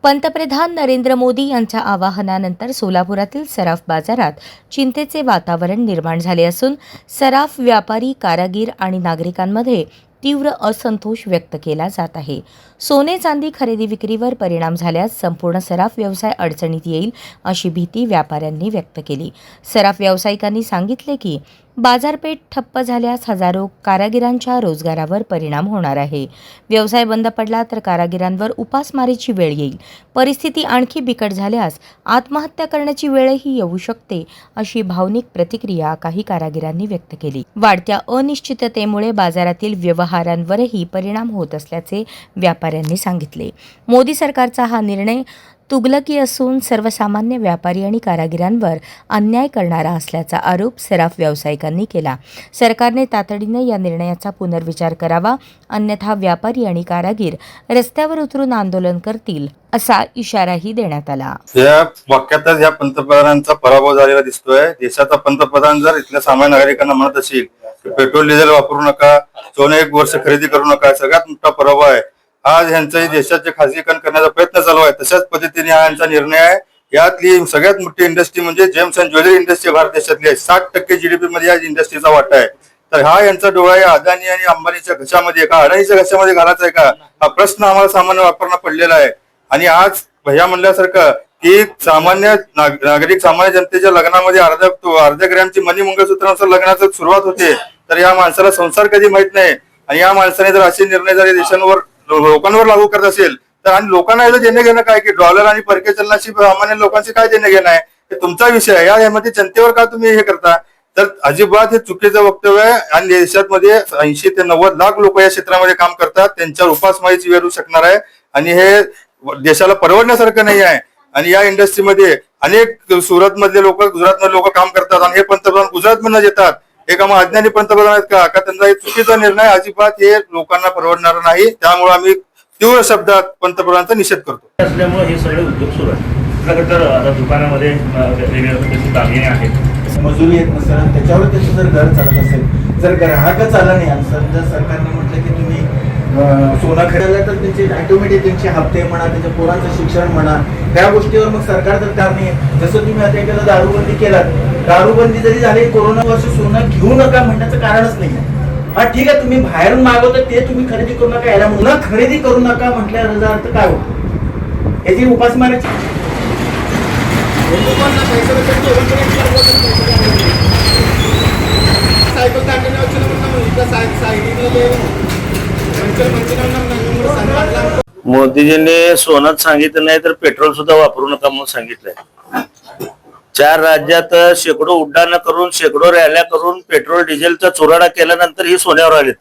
पंतप्रधान नरेंद्र मोदी यांच्या आवाहनानंतर सोलापुरातील सराफ बाजारात चिंतेचे वातावरण निर्माण झाले असून सराफ व्यापारी, कारागीर आणि नागरिकांमध्ये तीव्र असंतोष व्यक्त केला जात आहे. सोने चांदी खरेदी विक्रीवर परिणाम झाल्यास संपूर्ण सराफ व्यवसाय अडचणीत येईल अशी भीती व्यापाऱ्यांनी व्यक्त केली. सराफ व्यावसायिकांनी सांगितले की बाजारपेठ ठप्प झाल्यास हजारो कारागिरांच्या रोजगारावर परिणाम होणार आहे. व्यवसाय बंद पडला तर कारागिरांवर उपासमारीची वेळ येईल. परिस्थिती आणखी बिकट झाल्यास आत्महत्या करण्याची वेळही येऊ शकते अशी भावनिक प्रतिक्रिया काही कारागिरांनी व्यक्त केली. वाढत्या अनिश्चिततेमुळे बाजारातील व्यवहारांवरही परिणाम होत असल्याचे व्यापाऱ्यांनी सांगितले. मोदी सरकारचा हा निर्णय तुगलकी असून सर्वसामान्य व्यापारी आणि कारागिरांवर अन्याय करणारा असल्याचा आरोप सराफ व्यावसायिकांनी केला. सरकारने तातडीने या निर्णयाचा पुनर्विचार करावा, अन्यथा व्यापारी आणि कारागीर रस्त्यावर उतरून आंदोलन करतील असा इशाराही देण्यात आला. या वाक्यातच या पंतप्रधानांचा पराभव झालेला दिसतोय. देशाचा पंतप्रधान जर इथल्या सामान्य नागरिकांना म्हणत असेल की पेट्रोल डिझेल वापरू नका, सोने 1 वर्ष खरेदी करू नका, सगळ्यात मोठा पराभव आहे. आज यांचाही देशाचे खासगीकरण करण्याचा प्रयत्न चालू आहे. तशाच पद्धतीने हा यांचा निर्णय आहे. यातली सगळ्यात मोठी इंडस्ट्री म्हणजे gems and jewellery industry Bharat देशातली आहे. 60% GDP मध्ये या इंडस्ट्रीचा वाटा आहे. तर हा यांचा डोळा आहे अदानी आणि अंबानीच्या घशामध्ये का अडाणीच्या घशामध्ये घालायचा आहे का, हा प्रश्न आम्हाला सामान्य वापरणं पडलेला आहे. आणि आज भैया म्हणल्यासारखं की सामान्य नागरिक, सामान्य जनतेच्या लग्नामध्ये अर्ध्या ग्रॅमची मनी मंगळसूत्रानुसार लग्नाची सुरुवात होते. तर या माणसाला संसार कधी माहित नाही. आणि या माणसाने जर असे निर्णय जर देशांवर लोकांवर लागू करत असेल तर, आणि लोकांना याचं देणं घेणं काय की डॉलर आणि परकीय चलनाशी सामान्य लोकांचे काय देणं घेणं आहे, हे तुमचा विषय आहे. यामध्ये जनतेवर का तुम्ही हे करता? तर अजिबात हे चुकीचं वक्तव्य आहे. आणि देशामध्ये 80 ते 90 लाख लोक या क्षेत्रामध्ये काम करतात. त्यांच्यावर उपासमारीची वेळ येऊ शकणार आहे आणि हे देशाला परवडण्यासारखं नाही आहे. आणि या इंडस्ट्रीमध्ये अनेक सुरत मधले लोक, गुजरात मधले लोक काम करतात आणि हे पंतप्रधान गुजरात मधून येतात. हे का मग अज्ञानी पंतप्रधान आहेत का? त्यांचा एक चुकीचा निर्णय अजिबात हे लोकांना परवडणार नाही. त्यामुळे आम्ही तीव्र शब्दात पंतप्रधानांचा निषेध करतो. असल्यामुळे हे सगळे उद्योग सुरू आहेत. तर आता दुकानामध्ये वेगवेगळ्या प्रकारचे दागिने आहेत, मजुरी येत नसेल, त्याच्यावर त्याचं जर घर चालत असेल, जर ग्राहकच आला नाही आणि जर सरकारने म्हटलं की तुम्ही सोनं खरेदलं तर त्यांचे ऑटोमॅटिक त्यांचे हप्ते म्हणा, त्यांच्या पोरांचं शिक्षण म्हणा, त्या गोष्टीवर मग सरकार जर काम नाही. जसं तुम्ही आता एखादा दारूबंदी केलात, दारूबंदी जरी झाली, कोरोना वर्ष सोनं घेऊ नका म्हणण्याचं कारणच नाही आहे. हा ठीक आहे, तुम्ही बाहेरून मागवता ते तुम्ही खरेदी करू नका, याला पुन्हा खरेदी करू नका म्हटल्याचा अर्थ काय होतो? याची उपासमारीची मोदीजींनी सोनच सांगितलं नाही तर पेट्रोल सुद्धा वापरू नका म्हणून सांगितलंय. 4 राज्यात शेकडो उड्डाणं करून, शेकडो रॅल्या करून पेट्रोल डिझेलचा चुराडा केल्यानंतर ही सोन्यावर आलेत.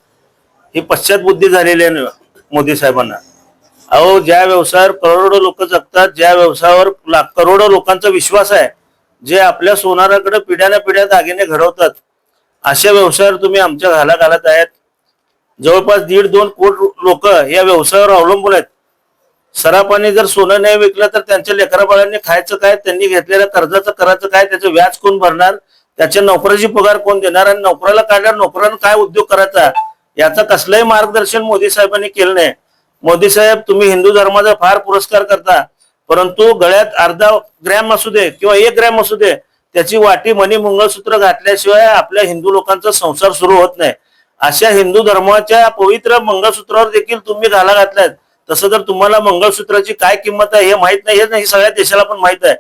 ही पश्चात बुद्धी झालेली आहे मोदी साहेबांना. अहो, ज्या व्यवसायावर करोडो लोक जगतात, ज्या व्यवसायावर करोडो लोकांचा विश्वास आहे, जे आपल्या सोनाराकडे पिढ्याना पिढ्या दागिने घडवतात, अशा व्यवसायावर तुम्ही आमच्या घाला घालत आहेत. जवळपास 1.5-2 कोटी लोक या व्यवसायावर अवलंबून आहेत. सराफांनी जर सोनं नाही विकलं तर त्यांच्या लेकराबाळांनी खायचं काय, त्यांनी घेतलेल्या कर्जाचं करायचं काय, त्याचं व्याज कोण भरणार, त्याच्या नोकराची पगार कोण देणार, आणि नोकराला काढल्यावर नोकरानं काय उद्योग करायचा, याचं कसलंही मार्गदर्शन मोदी साहेबांनी केलं नाही. मोदी साहेब, तुम्ही हिंदू धर्माचा फार पुरस्कार करता, परंतु गळ्यात अर्धा ग्रॅम असू दे किंवा 1 ग्रॅम असू दे, त्याची वाटी मणी मंगळसूत्र घातल्याशिवाय आपल्या हिंदू लोकांचा संसार सुरू होत नाही. अशा हिंदू धर्माच्या पवित्र मंगळसूत्रावर देखील तुम्ही घाला घातलाय. तसं तर तुम्हाला मंगळसूत्राची काय किंमत आहे हे माहित नाही, हे नाही सगळ्या देशाला पण माहित आहे.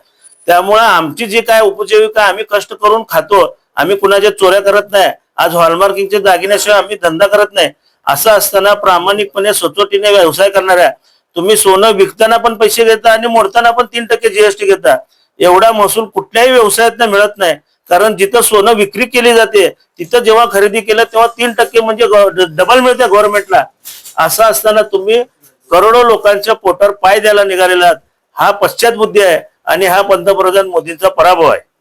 त्यामुळे आमची जी काय उपजीविका आम्ही कष्ट करून खातो, आम्ही कुणाच्या चोऱ्या करत नाही. आज हॉलमार्किंगचे दागिन्याशिवाय आम्ही धंदा करत नाही. असं असताना प्रामाणिकपणे स्वतःटीने व्यवसाय करणाऱ्या तुम्ही सोनं विकताना पण पैसे घेता आणि मोडताना पण 3% GST घेता. एवढा महसूल कुठल्याही व्यवसायात मिळत नाही. कारण जिथं सोनं विक्री केली जाते तिथं जेव्हा खरेदी केलं तेव्हा 3% म्हणजे डबल मिळते गव्हर्नमेंटला. असं असताना तुम्ही करोडो लोकांच्या पोटावर पाय द्यायला निघालेला आहात. हा पश्चात बुद्धी आहे आणि हा पंतप्रधान मोदींचा पराभव आहे.